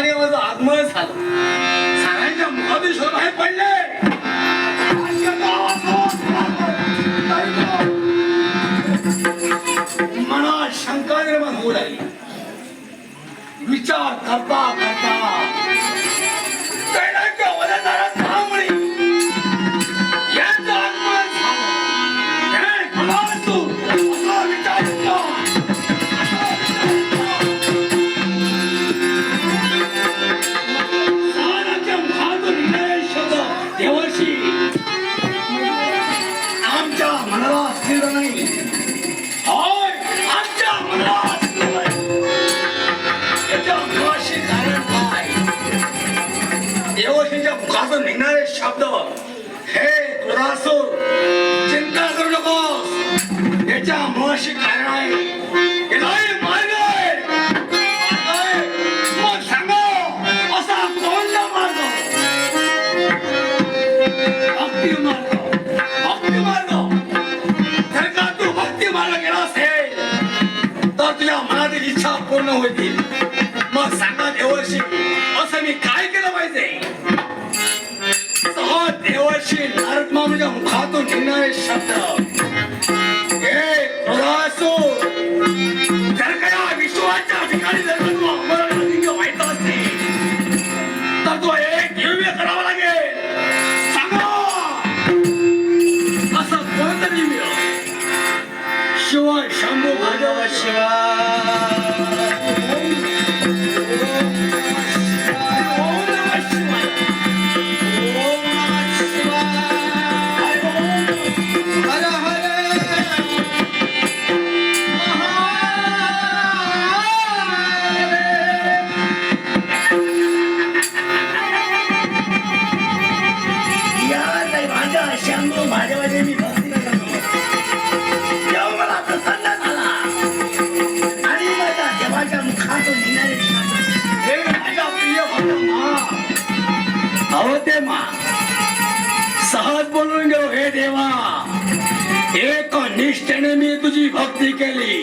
ठिकाणी माझं आगमन झालं. सगळ्यांच्या मुखातून शोध बाहेर पडले. मनात शंका निर्माण होऊ लागली. विचार करता करता कैलासच्या वदनात थांबली. यांचं आगमन झालं. हे कुणासूर असा विचार केला. साराच्या मुखातून निघालेले शब्द देवर्षी आमच्या मनाला स्थिर नाही. होय, आमच्या मनाला स्थिर नाही. याच्या मुळाशी कारण काय? देवर्षींच्या मुखातून निघणारे शब्द हे क्रोधासूर चिंता करू नकोस. याच्या मुळाशी कारण आहे. यालाही मार्ग आहे. मार्ग आहे. मग सांगा असा कोणता मार्ग? भक्ती मार्ग. भक्ती मार्ग. जर का तू भक्ती मार्ग गेला असेल तर तुझ्या मनातील इच्छा पूर्ण होतील. मग सांगा देवर्षी असं मी काय केलं पाहिजे? सहज देवर्षी नारद मामाच्या मुखातून निघणारे शब्द हे क्रोधासूर जर का या विश्वाच्या ठिकाणी जर का तू अमरलिंग व्हायचं असेल तर तो एक दिव्य करावा लागेल. सांगा असं कोणतं दिव्य? शिव शंभू भार्गव शिवा. सहज बोलून घेऊ. हे देवा, एक निष्ठेने मी तुझी भक्ती केली.